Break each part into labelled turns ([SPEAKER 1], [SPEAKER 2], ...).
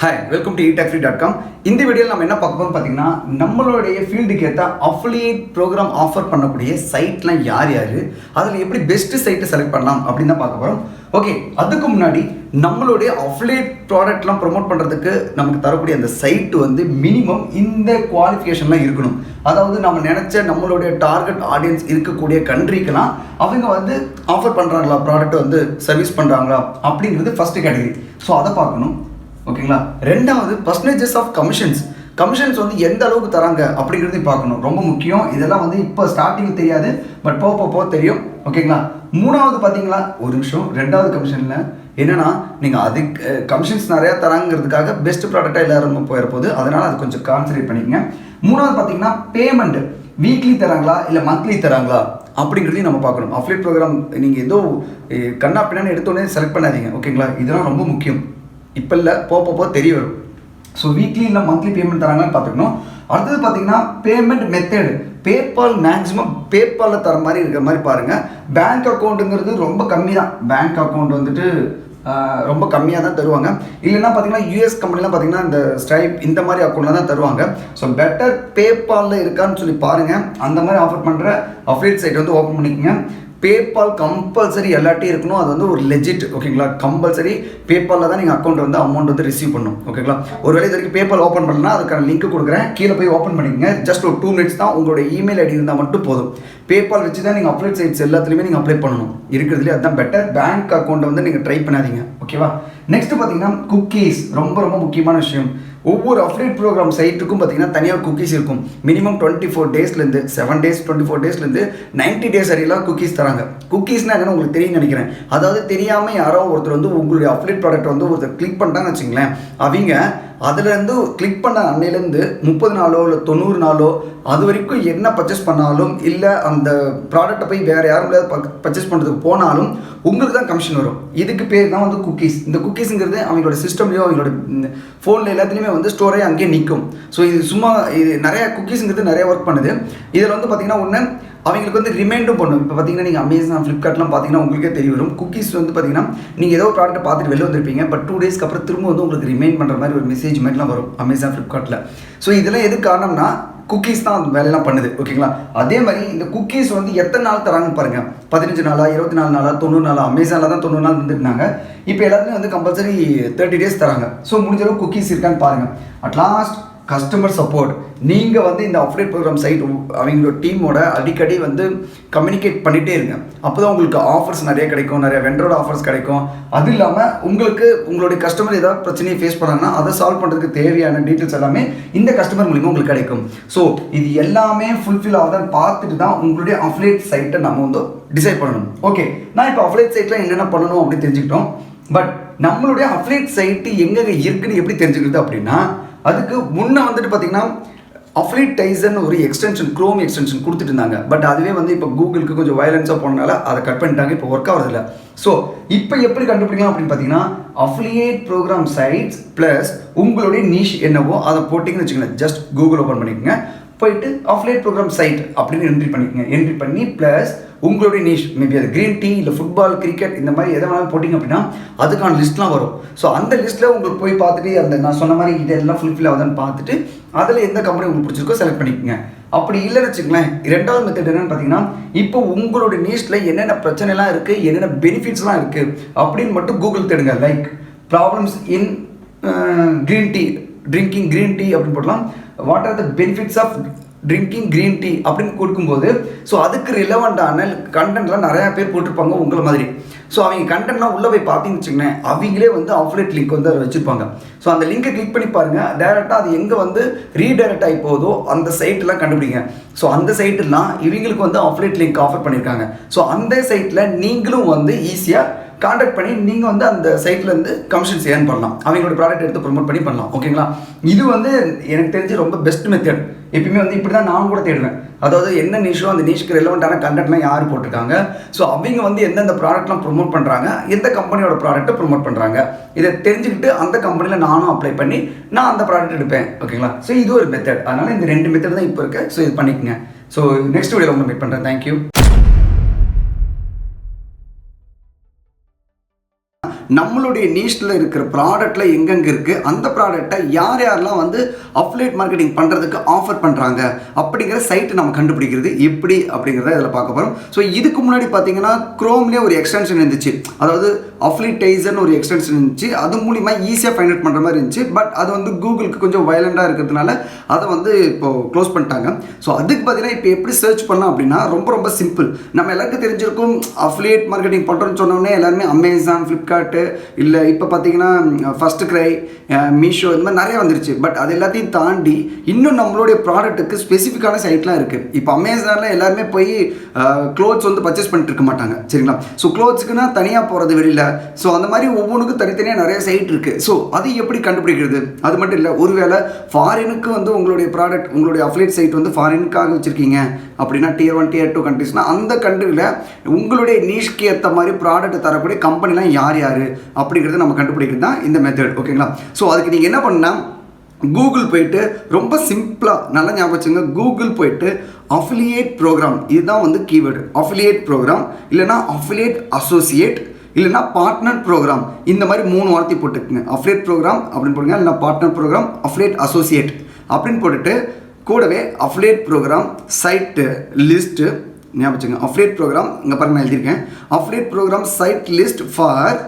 [SPEAKER 1] Hi, welcome to eTechFree.com. இந்த வீடியோவில் நம்ம என்ன பார்க்க போகிறோம் பார்த்தீங்கன்னா, நம்மளுடைய ஃபீல்டுக்கு ஏற்ற அஃபிலியேட் ப்ரோக்ராம் ஆஃபர் பண்ணக்கூடிய சைட்லாம் யார் யார், அதில் எப்படி பெஸ்ட்டு சைட்டை செலக்ட் பண்ணலாம் அப்படின்னு தான் பார்க்க போகிறோம். ஓகே, அதுக்கு முன்னாடி நம்மளுடைய அஃபிலியேட் ப்ராடக்ட்லாம் ப்ரொமோட் பண்ணுறதுக்கு நமக்கு தரக்கூடிய அந்த சைட்டு வந்து மினிமம் இந்த குவாலிஃபிகேஷன்லாம் இருக்கணும். அதாவது நம்ம நினச்ச நம்மளுடைய டார்கெட் ஆடியன்ஸ் இருக்கக்கூடிய கண்ட்ரிக்கெல்லாம் அவங்க வந்து ஆஃபர் பண்ணுறாங்களா, ப்ராடக்ட்டை வந்து சர்வீஸ் பண்ணுறாங்களா அப்படிங்கிறது ஃபஸ்ட்டு கேட்டகரி. ஸோ அதை பார்க்கணும். ஓகேங்களா. ரெண்டாவது பர்சன்டேஜஸ் ஆஃப் கமிஷன்ஸ் வந்து எந்த அளவுக்கு தராங்க அப்படிங்கிறதையும் பார்க்கணும். ரொம்ப முக்கியம். இதெல்லாம் வந்து இப்போ ஸ்டார்டிங் தெரியாது, பட் போக தெரியும். ஓகேங்களா. மூணாவது பார்த்தீங்களா, ஒரு நிமிஷம், ரெண்டாவது கமிஷனில் என்னென்னா, நீங்கள் அதுக்கு கமிஷன்ஸ் நிறையா தராங்கிறதுக்காக பெஸ்ட் ப்ராடக்டாக எல்லாரும் போயிடப்போகுது. அதனால் அது கொஞ்சம் கான்சன்ட்ரேட் பண்ணிக்கங்க. மூணாவது பார்த்தீங்கன்னா பேமெண்ட் வீக்லி தராங்களா இல்லை மந்த்லி தராங்களா அப்படிங்கிறதையும் நம்ம பார்க்கணும். அஃபிலியேட் ப்ரோக்ராம் நீங்கள் ஏதோ கண்ணா பின்னான்னு எடுத்தோடனே செலக்ட் பண்ணாதீங்க. ஓகேங்களா. இதெல்லாம் ரொம்ப முக்கியம். இப்போ இல்லை, போக தெரிய வரும். ஸோ வீக்லி இல்லை மந்த்லி பேமெண்ட் தராங்கன்னு பார்த்துக்கணும். அடுத்தது பார்த்தீங்கன்னா பேமெண்ட் மெத்தடு. பேபால் மேக்ஸிமம் பேபாலில் தர மாதிரி இருக்கிற மாதிரி பாருங்கள். பேங்க் அக்கௌண்ட்டுங்கிறது ரொம்ப கம்மி தான். பேங்க் அக்கௌண்ட் வந்துட்டு ரொம்ப கம்மியாக தான் தருவாங்க. இல்லைன்னா பார்த்தீங்கன்னா யூஎஸ் கம்பெனிலாம் பார்த்தீங்கன்னா இந்த ஸ்ட்ரைப் இந்த மாதிரி அக்கௌண்ட்டில் தான் தருவாங்க. ஸோ பெட்டர் பேபாலில் இருக்கான்னு சொல்லி பாருங்கள். அந்த மாதிரி ஆஃபர் பண்ணுற அஃபிலியேட் சைட் வந்து ஓப்பன் பண்ணிக்கோங்க. பேபால் கம்பல்சரி எல்லாட்டையும் இருக்கணும். அது வந்து ஒரு லெஜிட். ஓகேங்களா. கம்பல்சரி பேபாலில் தான் நீங்கள் அக்கௌண்ட் வந்து அமௌண்ட் வந்து ரிசீவ் பண்ணணும். ஓகேங்களா. ஒருவேளை இது வரைக்கும் பேபால் ஓப்பன் பண்ணலாம், அதுக்கான லிங்க் கொடுக்குறேன், கீழே போய் ஓப்பன் பண்ணிக்கங்க. ஜஸ்ட் ஒரு 2 minutes தான். உங்களோட இமெயில் ஐடி இருந்தால் மட்டும் போதும். பேபால் வச்சு தான் நீங்கள் அப்ளேட் சைட்ஸ் எல்லாத்துலேயுமே நீங்கள் அப்ளை பண்ணணும். இருக்கிறதுலே அதுதான் பெட்டர். பேங்க் அக்கௌண்ட்டை வந்து நீங்கள் ட்ரை பண்ணாதீங்க. ஓகேவா. நெக்ஸ்ட் பார்த்தீங்கன்னா குக்கீஸ். ரொம்ப முக்கியமான விஷயம். ஒவ்வொரு அஃபிலியேட் ப்ரோக்ராம் சைட்டுக்கும் பார்த்தீங்கன்னா தனியாக குக்கீஸ் இருக்கும். மினிமம் 24 daysலேருந்து 7 days 24 daysலேருந்து 90 days வரையெல்லாம் குக்கீஸ் தராங்க. குக்கீஸ்னால் என்னென்னு உங்களுக்கு தெரியும்னு நினைக்கிறேன். அதாவது தெரியாமல் யாரோ ஒருத்தர் வந்து உங்களுடைய அஃபிலியேட் ப்ராடக்ட் வந்து ஒருத்தர் கிளிக் பண்ணிட்டாங்கன்னு வச்சுங்களேன், அவங்க அதுலேருந்து கிளிக் பண்ண அன்னையிலேருந்து 30 நாளோ இல்லை 90 நாளோ அது வரைக்கும் என்ன பர்ச்சேஸ் பண்ணாலும், இல்லை அந்த ப்ராடக்டை போய் வேறு யாரும் பர்ச்சேஸ் பண்ணுறதுக்கு போனாலும் உங்களுக்கு தான் கமிஷன் வரும். இதுக்கு பேர் தான் வந்து குக்கீஸ். இந்த குக்கீஸுங்கிறது அவங்களோட சிஸ்டம்லேயோ அவங்களோட ஃபோனில் எல்லாத்துலேயுமே வந்து ஸ்டோரே அங்கேயே நிற்கும். ஸோ இது சும்மா இது நிறையா குக்கீஸுங்கிறது நிறைய ஒர்க் பண்ணுது. இதில் வந்து பார்த்திங்கன்னா ஒன்று அவங்களுக்கு வந்து ரிமைண்டும் பண்ணும். இப்போ பார்த்தீங்கன்னா நீங்கள் அமேசான், ஃப்ளிப்கார்ட்லாம் பார்த்தீங்கன்னா உங்களுக்கே தெரிய வரும். குக்கீஸ் வந்து பார்த்தீங்கன்னா நீங்கள் ஏதோ ப்ராடக்ட் பார்த்துட்டு வெளில வந்திருப்பீங்க, பட் 2 daysக்கு அப்புறம் திரும்ப வந்து உங்களுக்கு ரிமைண்ட் பண்ணுற மாதிரி ஒரு மெசேஜ் மாதிரிலாம் வரும் அமேசான், ஃப்ளிப்கார்ட்டில். ஸோ இதெல்லாம் எது காரணம்னா குக்கீஸ் தான் அந்த வேலையெல்லாம் பண்ணுது. ஓகேங்களா. அதே மாதிரி இந்த குக்கீஸ் வந்து எத்தனை நாள் தராங்கன்னு பாருங்கள். 15 நாளா, 24 நாளா, 90 நாளா. அமேசானில் தான் 90 நாள் வந்துருந்தாங்க. இப்போ எல்லாருமே வந்து கம்பல்சரி 30 days தராங்க. ஸோ முடிஞ்ச அளவுக்கு குக்கீஸ் இருக்கான்னு பாருங்கள். At last customer support. நீங்கள் வந்து இந்த அஃபிலியேட் ப்ரோக்ராம் சைட் அவங்களோட டீமோட அடிக்கடி வந்து கம்யூனிகேட் பண்ணிகிட்டே இருங்க. அப்போ தான் உங்களுக்கு ஆஃபர்ஸ் நிறைய கிடைக்கும், நிறைய வெண்டரோட ஆஃபர்ஸ் கிடைக்கும். அது இல்லாமல் உங்களுக்கு உங்களுடைய கஸ்டமர் ஏதாவது பிரச்சனையை ஃபேஸ் பண்ணாங்கன்னா அதை சால்வ் பண்ணுறதுக்கு தேவையான டீட்டெயில்ஸ் எல்லாமே இந்த கஸ்டமர் மூலிமா உங்களுக்கு கிடைக்கும். ஸோ இது எல்லாமே ஃபுல்ஃபில் ஆகுதான்னு பார்த்துட்டு தான் உங்களுடைய அஃபிலியேட் சைட்டை நம்ம வந்து டிசைட் பண்ணணும். ஓகே, நான் இப்போ அஃபிலியேட் சைட்டில் என்னென்ன பண்ணணும் அப்படின்னு தெரிஞ்சுக்கிட்டோம். பட் நம்மளுடைய அஃபிலியேட் சைட்டு எங்கே இருக்குன்னு எப்படி தெரிஞ்சுக்கிறது அப்படின்னா, அதுக்கு முன்னே வந்துட்டு பார்த்தீங்கன்னா அஃபிலியேட்டைசன் ஒரு எக்ஸ்டென்ஷன், க்ரோம் எக்ஸ்டென்ஷன் கொடுத்துட்டு இருந்தாங்க. பட் அதுவே வந்து இப்போ கூகுளுக்கு கொஞ்சம் வயலன்ஸாக போனனால அதை கட் பண்ணிட்டாங்க. இப்போ ஒர்க் ஆகிறதில்ல. ஸோ இப்போ எப்படி கண்டுபிடிக்கலாம் அப்படின்னு பார்த்தீங்கன்னா, அஃபிலியேட் ப்ரோக்ராம் சைட்ஸ் ப்ளஸ் உங்களுடைய நீஷ் என்னவோ அதை போட்டிங்கன்னு வச்சுக்கோங்க. ஜஸ்ட் கூகுள் ஓப்பன் பண்ணிக்கோங்க, போயிட்டு அஃபிலியேட் ப்ரோக்ராம் சைட் அப்படின்னு என்ட்ரி பண்ணிக்கோங்க. என்ட்ரி பண்ணி ப்ளஸ் உங்களுடைய நீஷ், மேபி அது க்ரீன் டீ இல்லை ஃபுட்பால், கிரிக்கெட், இந்த மாதிரி எதை வேணாலும் போட்டிங்க அப்படின்னா அதுக்கான லிஸ்ட்லாம் வரும். ஸோ அந்த லிஸ்ட்டில் உங்களுக்கு போய் பார்த்துட்டு அந்த நான் சொன்ன மாதிரி இதெல்லாம் ஃபுல்ஃபில் ஆகுதான்னு பார்த்துட்டு அதில் எந்த கம்பெனி உங்களுக்கு பிடிச்சிருக்கோ செலக்ட் பண்ணிக்கோங்க. அப்படி இல்லைன்னு வச்சுக்கங்களேன், ரெண்டாவது மெத்தட் என்னென்னு பார்த்தீங்கன்னா, இப்போ உங்களுடைய நீஷில் என்னென்ன பிரச்சனைலாம் இருக்குது, என்னென்ன பெனிஃபிட்ஸ்லாம் இருக்குது அப்படின்னு மட்டும் கூகுள் தேடுங்க. Like problems in green tea, drinking green tea அப்படின்னு போடலாம். What are the benefits of drinking green tea அப்படின்னு கொடுக்கும்போது ஸோ அதுக்கு ரிலவெண்ட்டான கண்டென்ட்லாம் நிறையா பேர் போட்டிருப்பாங்க உங்களை மாதிரி. ஸோ அவங்க கண்டென்ட்லாம் உள்ளே போய் பார்த்தீங்கன்னு வச்சுக்கோங்களேன், அவங்களே வந்து அஃபிலியேட் லிங்க் வந்து அதை வச்சுருப்பாங்க. ஸோ அந்த லிங்கை கிளிக் பண்ணி பாருங்கள். டேரெக்டாக அது எங்கே வந்து ரீடைரக்ட் ஆகி போதோ அந்த சைட்டெலாம் கண்டுபிடிங்க. ஸோ அந்த சைட்டெல்லாம் இவங்களுக்கு வந்து அஃபிலியேட் லிங்க் ஆஃபர் பண்ணியிருக்காங்க. ஸோ அந்த சைட்டில் நீங்களும் வந்து ஈஸியாக கான்டாக்ட் பண்ணி நீங்கள் வந்து அந்த சைட்லேருந்து கமிஷன்ஸ் ஏர்ன் பண்ணலாம். அவங்களோட ப்ராடக்ட் எடுத்து ப்ரொமோட் பண்ணி பண்ணலாம். ஓகேங்களா. இது வந்து எனக்கு தெரிஞ்சு ரொம்ப பெஸ்ட் மெத்தட். எப்பயுமே வந்து இப்படி தான் நான் கூட தேடுவேன். அதாவது என்ன நிஷோ அந்த நிஷ்க்கு ரெலவெண்ட்டான கண்டென்ட்லாம் யார் போட்டிருக்காங்க, ஸோ அவங்க வந்து எந்தெந்த ப்ராடக்ட்லாம் ப்ரொமோட் பண்ணுறாங்க, எந்த கம்பெனியோட ப்ராடக்ட்டை ப்ரொமோட் பண்ணுறாங்க, இதை தெரிஞ்சுக்கிட்டு அந்த கம்பெனியில் நானும் அப்ளை பண்ணி நான் அந்த ப்ராடக்ட் எடுப்பேன். ஓகேங்களா. ஸோ இது ஒரு மெத்தட். அதனால் இந்த 2 மெத்தட் தான் இப்போ இருக்கு. ஸோ இது பண்ணிக்கோங்க. ஸோ நெக்ஸ்ட் வீடியோவில் உங்களை மீட் பண்ணுறேன். தேங்க்யூ. நம்மளுடைய நீஷ்ல இருக்கிற ப்ராடக்ட்ல எங்கெங்கே இருக்குது, அந்த ப்ராடக்டை யார் யாரெல்லாம் வந்து அஃபிலியேட் மார்க்கெட்டிங் பண்ணுறதுக்கு ஆஃபர் பண்ணுறாங்க அப்படிங்கிற சைட்டு நம்ம கண்டுபிடிக்கிறது எப்படி அப்படிங்கிறத இதில் பார்க்க போகிறோம். ஸோ இதுக்கு முன்னாடி பார்த்தீங்கன்னா குரோம்லேயே ஒரு எக்ஸ்டென்ஷன் இருந்துச்சு, அதாவது அஃபிலியேட்டைசர்னு ஒரு எக்ஸ்டென்ஷன் இருந்துச்சு. அது மூலிமா ஈஸியாக ஃபைண்ட் அவுட் பண்ணுற மாதிரி இருந்துச்சு. பட் அது வந்து கூகுளுக்கு கொஞ்சம் வயலண்டாக இருக்கிறதுனால அதை வந்து இப்போது க்ளோஸ் பண்ணிட்டாங்க. ஸோ அதுக்கு பார்த்தீங்கன்னா இப்போ எப்படி சர்ச் பண்ணலாம் அப்படின்னா ரொம்ப ரொம்ப சிம்பிள். நம்ம எல்லாருக்கும் தெரிஞ்சிருக்கும், அஃபிலியேட் மார்க்கெட்டிங் பண்ணுறோன்னு சொன்னோடனே எல்லாருமே அமேசான், ஃப்ளிப்கார்ட்டு, இல்லை இப்போ பார்த்தீங்கன்னா ஃபர்ஸ்ட் கிரை, மீஷோ, இந்த மாதிரி நிறைய வந்துருச்சு. பட் அது எல்லாத்தையும் தாண்டி இன்னும் நம்மளுடைய ப்ராடக்ட்டுக்கு ஸ்பெசிஃபிக்கான சைட்லாம் இருக்குது. இப்போ அமேசானில் எல்லாருமே போய் க்ளோத்ஸ் வந்து பர்ச்சேஸ் பண்ணிட்டு இருக்க மாட்டாங்க, சரிங்களா? ஸோ க்ளோத்ஸ்க்குன்னா தனியாக போகிறது வெளியில். ஸோ அந்த மாதிரி ஒவ்வொன்றுக்கும் தனித்தனியாக நிறைய சைட் இருக்குது. ஸோ அது எப்படி கண்டுபிடிக்கிறது? அது மட்டும் இல்லை, ஒருவேளை ஃபாரினுக்கு வந்து உங்களுடைய ப்ராடக்ட், உங்களுடைய அஃபிலியேட் சைட் வந்து ஃபாரினுக்காக வச்சுருக்கீங்க அப்படின்னா Tier 1 Tier 2 கண்ட்ரிஸ்னால் அந்த கண்ட்ரியில் உங்களுடைய நீஷ்க்கு ஏற்ற மாதிரி ப்ராடக்ட் தரக்கூடிய கம்பெனிலாம் யார் யார் அப்படிங்கிறத நம்ம கண்டுபிடிக்கிறது தான் இந்த மெத்தட், ஓகேங்களா? ஸோ அதுக்கு நீங்கள் என்ன பண்ணால் கூகுள் போயிட்டு ரொம்ப சிம்பிளாக நல்லா ஞாபகம் வச்சுங்க, கூகுள் போயிட்டு அஃபிலியேட் ப்ரோக்ராம், இதுதான் வந்து கீவேர்டு. அஃபிலியேட் ப்ரோக்ராம் இல்லைனா அஃபிலியேட் அசோசியேட் இல்லைனா பார்ட்னர் ப்ரோக்ராம், இந்த மாதிரி 3 வார்த்தை போட்டுக்குங்க. அஃபிலியேட் ப்ரோக்ராம் அப்படின்னு போடுங்க, இல்லைனா பார்ட்னர் ப்ரோக்ராம், அஃபிலியேட் அசோசியேட் அப்படின்னு போட்டுட்டு கூடவே அஃபிலியேட் ப்ரோக்ராம் சைட்டு லிஸ்ட்டு ஞாபகம் வச்சுங்க. அஃபிலியேட் ப்ரோக்ராம் இங்கே பாருங்க நான் எழுதியிருக்கேன். Affiliate program site list for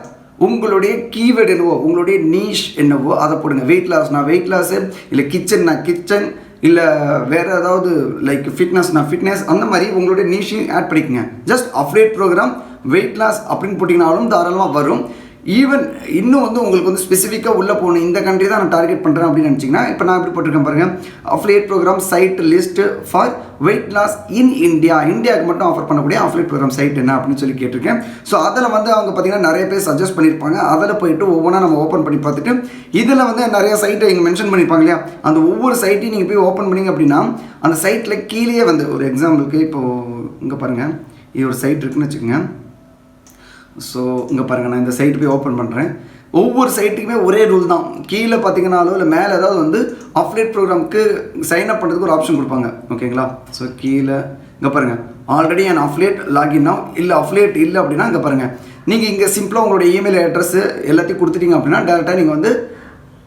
[SPEAKER 1] உங்களுடைய கீவேர்டு என்னவோ, உங்களுடைய நீஷ் என்னவோ அதை போடுங்க. வெயிட் லாஸ்னா வெயிட் லாஸு, இல்லை கிச்சன்னா கிச்சன், இல்லை வேறு ஏதாவது லைக் ஃபிட்னஸ்னா ஃபிட்னஸ், அந்த மாதிரி உங்களுடைய நீஷையும் ஆட் பண்ணிக்கோங்க. Just affiliate program weight loss அப்படின்னு போட்டிங்கனாலும் தாராளமாக வரும். ஈவன் இன்னும் வந்து உங்களுக்கு வந்து ஸ்பெசிஃபிக்காக உள்ளே போகணும், இந்த கண்ட்ரி தான் நான் டார்கெட் பண்ணுறேன் அப்படின்னு நினச்சிங்கன்னா இப்போ நான் எப்படி போட்டிருக்கேன் பாருங்கள், affiliate program site list for weight loss in India, இந்தியாவுக்கு மட்டும் ஆஃபர் பண்ணக்கூடிய அஃபிலியேட் ப்ரோக்ராம் சைட் என்ன அப்படின்னு சொல்லி கேட்டிருக்கேன். ஸோ அதில் வந்து அவங்க பார்த்தீங்கன்னா நிறைய பேர் சஜஸ்ட் பண்ணியிருப்பாங்க. அதில் போயிட்டு ஒவ்வொன்றா நம்ம ஓப்பன் பண்ணி பார்த்துட்டு இதில் வந்து நிறைய சைட்டை இங்கே மென்ஷன் பண்ணியிருப்பாங்க இல்லையா, அந்த ஒவ்வொரு சைட்டையும் நீங்கள் போய் ஓப்பன் பண்ணிங்க அப்படின்னா அந்த சைட்டில் கீழே வந்து ஒரு எக்ஸாம்பிளுக்கு இப்போது இங்கே பாருங்கள், இது ஒரு சைட் இருக்குன்னு வச்சுக்கோங்க. ஸோ இங்கே பாருங்கள், நான் இந்த சைட்டு போய் ஓப்பன் பண்ணுறேன். ஒவ்வொரு சைட்டுக்குமே ஒரே ரூல் தான். கீழே பார்த்தீங்கன்னாலோ இல்லை மேலே ஏதாவது வந்து அஃபிலியேட் ப்ரோக்ராமுக்கு சைன் அப் பண்ணுறதுக்கு ஒரு ஆப்ஷன் கொடுப்பாங்க, ஓகேங்களா? ஸோ கீழே இங்கே பாருங்கள், ஆல்ரெடி என் அஃபிலியேட் லாகின்னா இல்லை அஃபிலியேட் இல்லை அப்படின்னா இங்கே பாருங்கள், நீங்கள் இங்கே சிம்பிளாக உங்களுடைய இமெயில் அட்ரஸ் எல்லாத்தையும் கொடுத்துட்டீங்க அப்படின்னா டேரெக்டாக நீங்கள் வந்து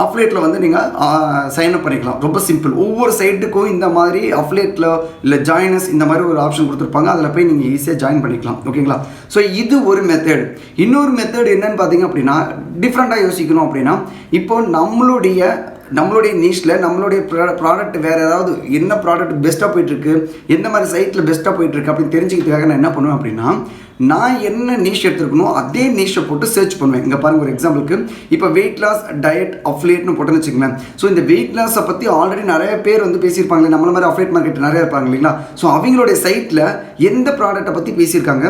[SPEAKER 1] அஃபிலியேட்டில் வந்து நீங்கள் சைன் அப் பண்ணிக்கலாம். ரொம்ப சிம்பிள். ஒவ்வொரு சைட்டுக்கும் இந்த மாதிரி அஃபிலியேட்டில் இல்லை ஜாயினஸ் இந்த மாதிரி ஒரு ஆப்ஷன் கொடுத்துருப்பாங்க, அதில் போய் நீங்கள் ஈஸியாக ஜாயின் பண்ணிக்கலாம், ஓகேங்களா? ஸோ இது ஒரு மெத்தட். இன்னொரு மெத்தட் என்னன்னு பார்த்தீங்க அப்படின்னா டிஃப்ரெண்ட்டாக யோசிக்கணும் அப்படின்னா, இப்போ நம்மளுடைய நீஷில் நம்மளுடைய ப்ராடக்ட் வேறு ஏதாவது என்ன ப்ராடக்ட் பெஸ்ட்டாக போயிட்டுருக்கு, எந்த மாதிரி சைட்டில் பெஸ்ட்டாக போயிட்டுருக்கு அப்படின்னு தெரிஞ்சுக்கிறதுக்காக நான் என்ன பண்ணுவேன் அப்படின்னா, நான் என்ன நீஷ் எடுத்துருக்கணும் அதே நீஷை போட்டு சர்ச் பண்ணுவேன். இங்கே பாருங்கள், ஒரு எக்ஸாம்பிளுக்கு இப்போ வெயிட் லாஸ் டயட் அஃபிலியேட்னு போட்டேன்னு வச்சுக்கங்களேன். ஸோ இந்த வெயிட் லாஸை பற்றி ஆல்ரெடி நிறைய பேர் வந்து பேசியிருப்பாங்களே, நம்மள மாதிரி அஃபிலியேட் மார்க்கெட் நிறைய இருப்பாங்க இல்லைங்களா? ஸோ அவங்களுடைய சைட்டில் எந்த ப்ராடக்ட்டை பற்றி பேசியிருக்காங்க,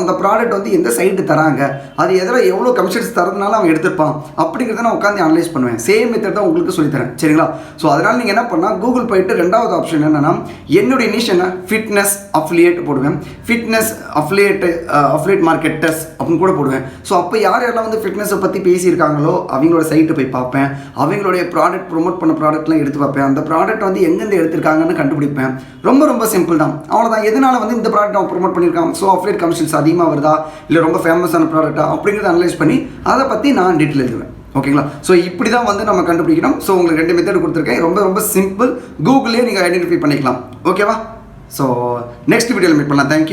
[SPEAKER 1] அந்த ப்ராடக்ட் வந்து எந்த சைட்டு தராங்க, அது எதில் எவ்வளோ கமிஷன்ஸ் தரதுனால அவன் எடுத்துருப்பான் அப்படிங்கிறத நான் உட்காந்து அனலைஸ் பண்ணுவேன். சேம் மெத்தட் தான் உங்களுக்கு சொல்லித்தரேன், சரிங்களா? ஸோ அதனால் நீங்கள் என்ன பண்ணால் கூகுள் போயிட்டு ரெண்டாவது ஆப்ஷன் என்னென்னா, என்னுடைய நீஷ் என்ன, ஃபிட்னஸ் அஃபிலியேட் போடுவேன். ஃபிட்னஸ் அஃபிலியேட் மார்க்கெட்டர்ஸ் அப்படின்னு கூட போடுவேன். ஸோ அப்போ யாரெல்லாம் வந்து ஃபிட்னஸை பற்றி பேசியிருக்காங்களோ அவங்களோட சைட்டு போய் பார்ப்பேன். அவங்களுடைய ப்ராடக்ட் ப்ரொமோட் பண்ண ப்ராடக்ட்லாம் எடுத்து பார்ப்பேன். அந்த ப்ராடக்ட் வந்து எங்கேருந்து எடுத்திருக்காங்கன்னு கண்டுபிடிப்பேன். ரொம்ப ரொம்ப சிம்பிள் தான், அவ்வளோதான். எதனால் வந்து இந்த ப்ராடக்ட் அவன் ப்ரொமோட் பண்ணியிருக்கான், ஸோ அஃபிலியேட் கமிஷன்ஸ் அதிகமாக வருதா இல்லை ரொம்ப ஃபேமஸான ப்ராடக்ட்டா அப்படிங்கிறத அனலைஸ் பண்ணி அதை பற்றி நான் டீட்டெயில் எழுதுவேன், ஓகேங்களா? ஸோ இப்படி தான் வந்து நம்ம கண்டுபிடிக்கணும். ஸோ உங்களுக்கு 2 மெத்தட் கொடுத்துருக்கேன். ரொம்ப ரொம்ப சிம்பிள். கூகுள்லேயே நீங்கள் ஐடென்டிஃபை பண்ணிக்கலாம், ஓகேவா? ஸோ நெக்ஸ்ட் வீடியோவில் மீட் பண்ணலாம். தேங்க்யூ.